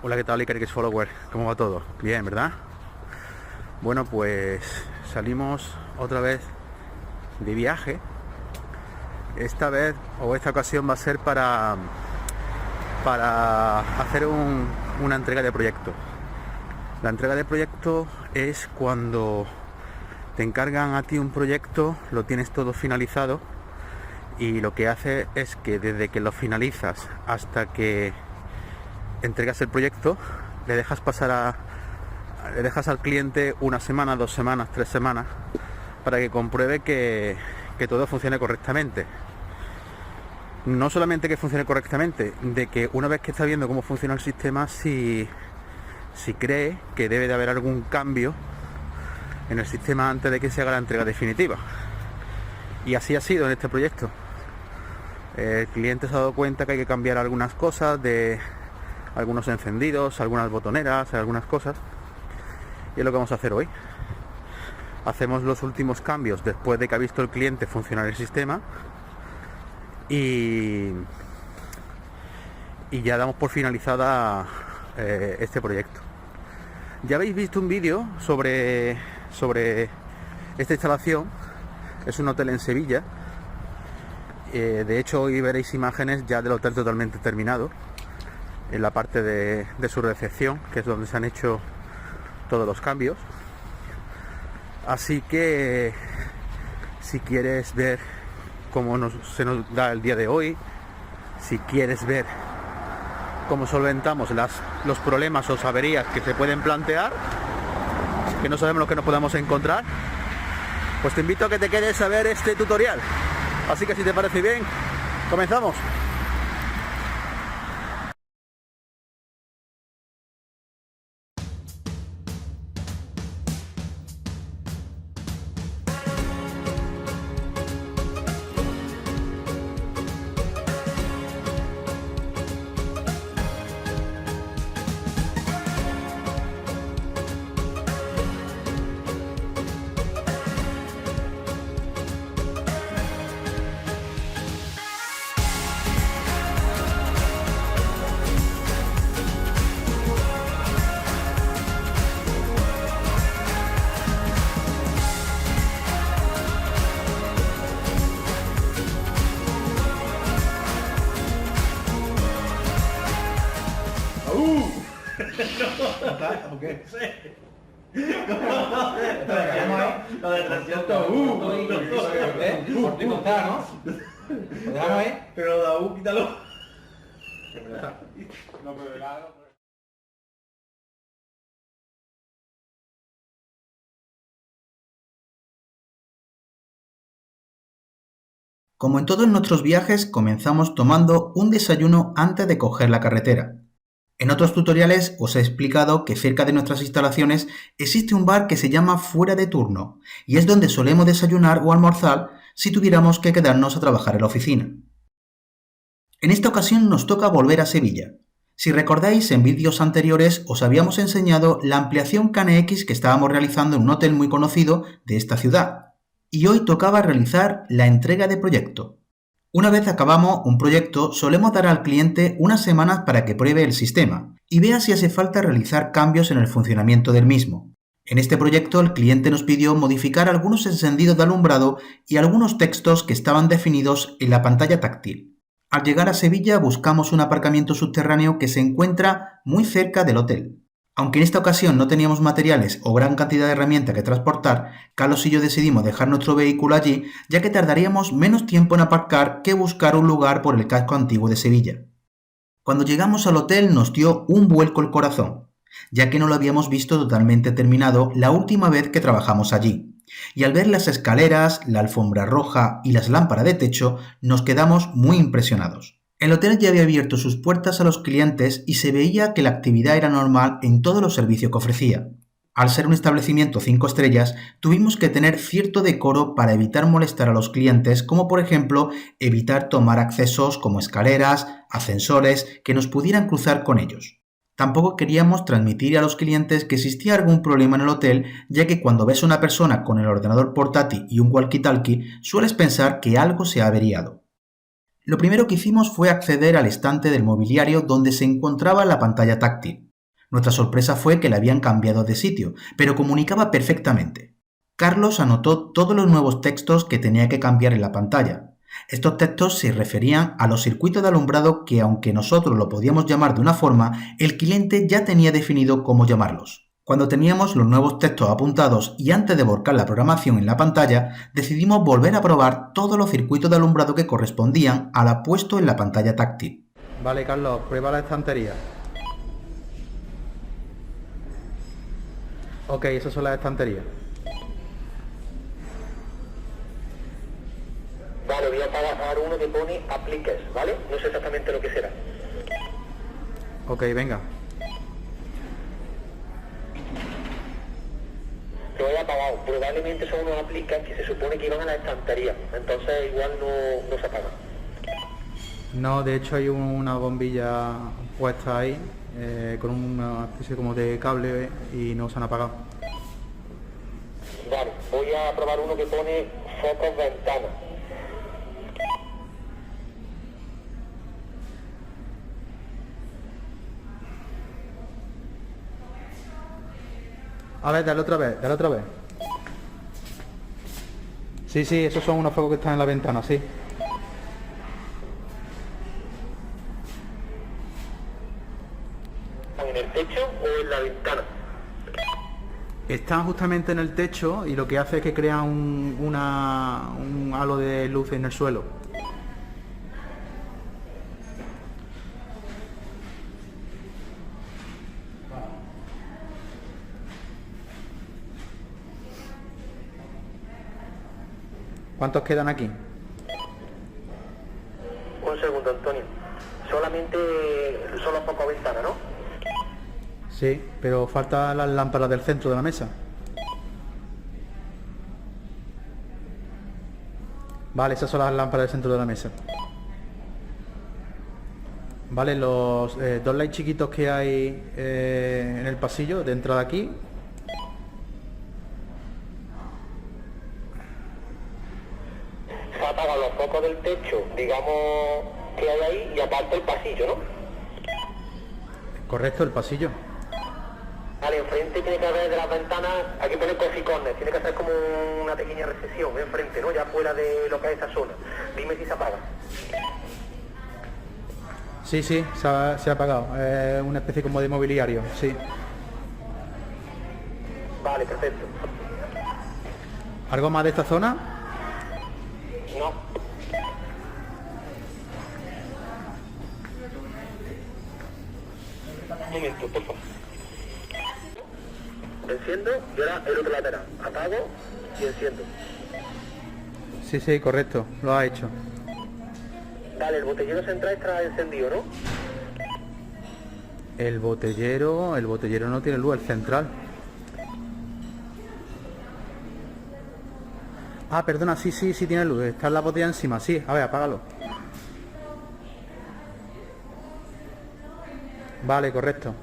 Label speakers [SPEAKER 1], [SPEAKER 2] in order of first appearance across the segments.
[SPEAKER 1] Hola, ¿qué tal, Icarix Follower? ¿Cómo va todo? Bien, ¿verdad? Bueno, pues salimos otra vez de viaje. Esta vez, o esta ocasión, va a ser para hacer una entrega de proyecto. La entrega de proyecto es cuando te encargan a ti un proyecto, lo tienes todo finalizado y lo que hace es que desde que lo finalizas hasta que entregas el proyecto, le dejas al cliente una semana, 2 semanas, 3 semanas para que compruebe que todo funcione correctamente. No solamente que funcione correctamente, de que una vez que está viendo cómo funciona el sistema, si cree que debe de haber algún cambio en el sistema antes de que se haga la entrega definitiva. Y así ha sido en este proyecto. El cliente se ha dado cuenta que hay que cambiar algunas cosas, de algunos encendidos, algunas botoneras, algunas cosas, y es lo que vamos a hacer hoy. Hacemos los últimos cambios después de que ha visto el cliente funcionar el sistema y ya damos por finalizada este proyecto. Ya habéis visto un vídeo sobre esta instalación. Es un hotel en Sevilla. De hecho, hoy veréis imágenes ya del hotel totalmente terminado, en la parte de su recepción, que es donde se han hecho todos los cambios. Así que si quieres ver cómo se nos da el día de hoy, si quieres ver cómo solventamos los problemas o averías que se pueden plantear, que no sabemos lo que nos podamos encontrar, pues te invito a que te quedes a ver este tutorial. Así que si te parece bien, comenzamos.
[SPEAKER 2] ¿O qué?
[SPEAKER 3] Lo de tracción.
[SPEAKER 2] Por ti contar, ¿no? ¿Lo dejamos ahí?
[SPEAKER 3] Pero Daú, quítalo.
[SPEAKER 2] No, pero claro.
[SPEAKER 4] Como en todos nuestros viajes, comenzamos tomando un desayuno antes de coger la carretera. En otros tutoriales os he explicado que cerca de nuestras instalaciones existe un bar que se llama Fuera de Turno y es donde solemos desayunar o almorzar si tuviéramos que quedarnos a trabajar en la oficina. En esta ocasión nos toca volver a Sevilla. Si recordáis, en vídeos anteriores os habíamos enseñado la ampliación KNX que estábamos realizando en un hotel muy conocido de esta ciudad. Y hoy tocaba realizar la entrega de proyecto. Una vez acabamos un proyecto, solemos dar al cliente unas semanas para que pruebe el sistema y vea si hace falta realizar cambios en el funcionamiento del mismo. En este proyecto, el cliente nos pidió modificar algunos encendidos de alumbrado y algunos textos que estaban definidos en la pantalla táctil. Al llegar a Sevilla, buscamos un aparcamiento subterráneo que se encuentra muy cerca del hotel. Aunque en esta ocasión no teníamos materiales o gran cantidad de herramientas que transportar, Carlos y yo decidimos dejar nuestro vehículo allí, ya que tardaríamos menos tiempo en aparcar que buscar un lugar por el casco antiguo de Sevilla. Cuando llegamos al hotel nos dio un vuelco el corazón, ya que no lo habíamos visto totalmente terminado la última vez que trabajamos allí. Y al ver las escaleras, la alfombra roja y las lámparas de techo, nos quedamos muy impresionados. El hotel ya había abierto sus puertas a los clientes y se veía que la actividad era normal en todos los servicios que ofrecía. Al ser un establecimiento 5 estrellas, tuvimos que tener cierto decoro para evitar molestar a los clientes, como por ejemplo evitar tomar accesos como escaleras, ascensores, que nos pudieran cruzar con ellos. Tampoco queríamos transmitir a los clientes que existía algún problema en el hotel, ya que cuando ves a una persona con el ordenador portátil y un walkie-talkie, sueles pensar que algo se ha averiado. Lo primero que hicimos fue acceder al estante del mobiliario donde se encontraba la pantalla táctil. Nuestra sorpresa fue que la habían cambiado de sitio, pero comunicaba perfectamente. Carlos anotó todos los nuevos textos que tenía que cambiar en la pantalla. Estos textos se referían a los circuitos de alumbrado que, aunque nosotros lo podíamos llamar de una forma, el cliente ya tenía definido cómo llamarlos. Cuando teníamos los nuevos textos apuntados y antes de volcar la programación en la pantalla, decidimos volver a probar todos los circuitos de alumbrado que correspondían al apuesto en la pantalla táctil.
[SPEAKER 1] Vale, Carlos, prueba la estantería. Ok, esas son las estanterías.
[SPEAKER 5] Vale, voy a apagar uno que pone apliques, ¿vale? No sé exactamente lo que será.
[SPEAKER 1] Ok, venga.
[SPEAKER 5] Lo he apagado. Probablemente son unos apliques que se supone que iban a la estantería. Entonces igual no se apagan.
[SPEAKER 1] No, de hecho hay una bombilla puesta ahí con una especie como de cable y no se han apagado.
[SPEAKER 5] Vale, voy a probar uno que pone focos ventana.
[SPEAKER 1] A ver, dale otra vez, dale otra vez. Sí, sí, esos son unos focos que están en la ventana, sí.
[SPEAKER 5] ¿Están en el techo o en la ventana?
[SPEAKER 1] Están justamente en el techo y lo que hace es que crea un halo de luz en el suelo. ¿Cuántos quedan aquí?
[SPEAKER 5] Un segundo, Antonio. Solamente son los focos ventana, ¿no?
[SPEAKER 1] Sí, pero faltan las lámparas del centro de la mesa. Vale, esas son las lámparas del centro de la mesa. Vale, los dos lights chiquitos que hay en el pasillo de entrada aquí.
[SPEAKER 5] Se apagan los focos del techo, digamos, que hay ahí, y aparte el pasillo, ¿no?
[SPEAKER 1] Correcto, el pasillo.
[SPEAKER 5] Vale, enfrente tiene que haber de las ventanas, aquí pone coffee corner, tiene que hacer como una pequeña recesión enfrente, ¿no? Ya fuera de lo que es esa zona. Dime si se apaga.
[SPEAKER 1] Sí, sí, se ha apagado. Es una especie como de mobiliario, sí.
[SPEAKER 5] Vale, perfecto.
[SPEAKER 1] ¿Algo más de esta zona?
[SPEAKER 5] No. Un momento, por favor. Enciendo y ahora el otro lateral. Apago y enciendo.
[SPEAKER 1] Sí, sí, correcto, lo ha hecho.
[SPEAKER 5] Vale, el botellero central está encendido, ¿no?
[SPEAKER 1] El botellero no tiene luz, el central. Ah, perdona, sí, sí, sí tiene luz, está la botella encima, sí, a ver, apágalo. Vale, correcto.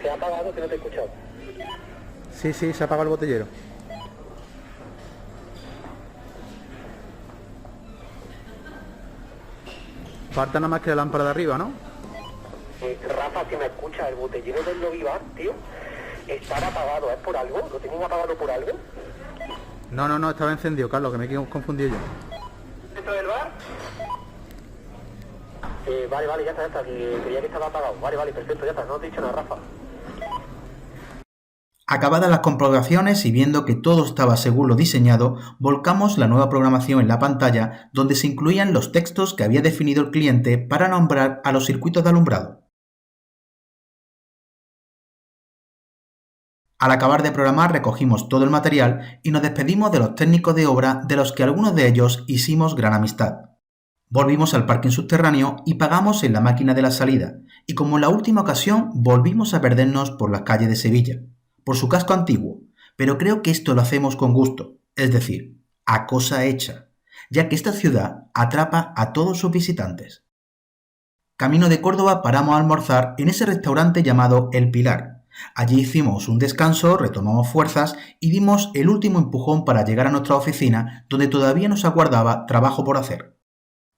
[SPEAKER 5] Se ha apagado, que no te he escuchado.
[SPEAKER 1] Sí, sí, se ha apagado el botellero. Falta nada más que la lámpara de arriba, ¿no?
[SPEAKER 5] Rafa, si me escucha, el botellero del lobby bar, tío, estaba apagado. ¿Es por algo? ¿Lo tienen apagado por algo?
[SPEAKER 1] No, no, no, estaba encendido, Carlos, que me he confundido yo.
[SPEAKER 5] ¿Dentro del bar? Vale, ya está, que creía que estaba apagado. Vale, perfecto, ya está, no te he dicho nada, Rafa.
[SPEAKER 4] Acabadas las comprobaciones y viendo que todo estaba según lo diseñado, volcamos la nueva programación en la pantalla donde se incluían los textos que había definido el cliente para nombrar a los circuitos de alumbrado. Al acabar de programar recogimos todo el material y nos despedimos de los técnicos de obra de los que algunos de ellos hicimos gran amistad. Volvimos al parking subterráneo y pagamos en la máquina de la salida, y como en la última ocasión volvimos a perdernos por las calles de Sevilla, por su casco antiguo, pero creo que esto lo hacemos con gusto, es decir, a cosa hecha, ya que esta ciudad atrapa a todos sus visitantes. Camino de Córdoba paramos a almorzar en ese restaurante llamado El Pilar. Allí hicimos un descanso, retomamos fuerzas y dimos el último empujón para llegar a nuestra oficina, donde todavía nos aguardaba trabajo por hacer.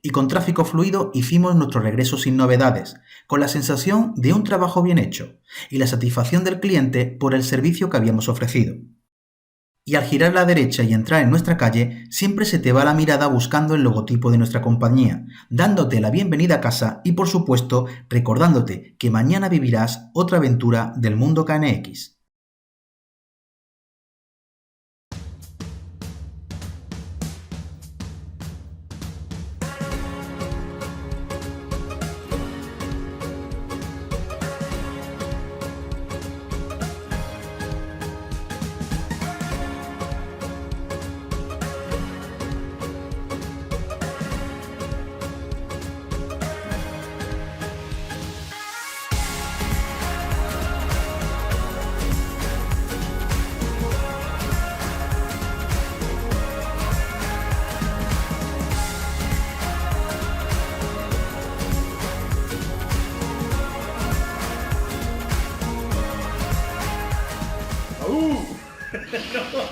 [SPEAKER 4] Y con tráfico fluido hicimos nuestro regreso sin novedades, con la sensación de un trabajo bien hecho y la satisfacción del cliente por el servicio que habíamos ofrecido. Y al girar a la derecha y entrar en nuestra calle, siempre se te va la mirada buscando el logotipo de nuestra compañía, dándote la bienvenida a casa y por supuesto recordándote que mañana vivirás otra aventura del mundo KNX.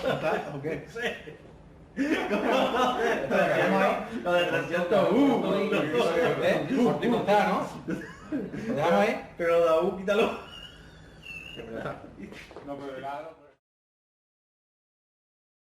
[SPEAKER 2] ¿Está? ¿O qué?
[SPEAKER 3] Lo del 300,
[SPEAKER 2] Por ti contar, ¿no? ¿Lo dejamos ahí?
[SPEAKER 3] Pero quítalo.
[SPEAKER 2] No, pero claro.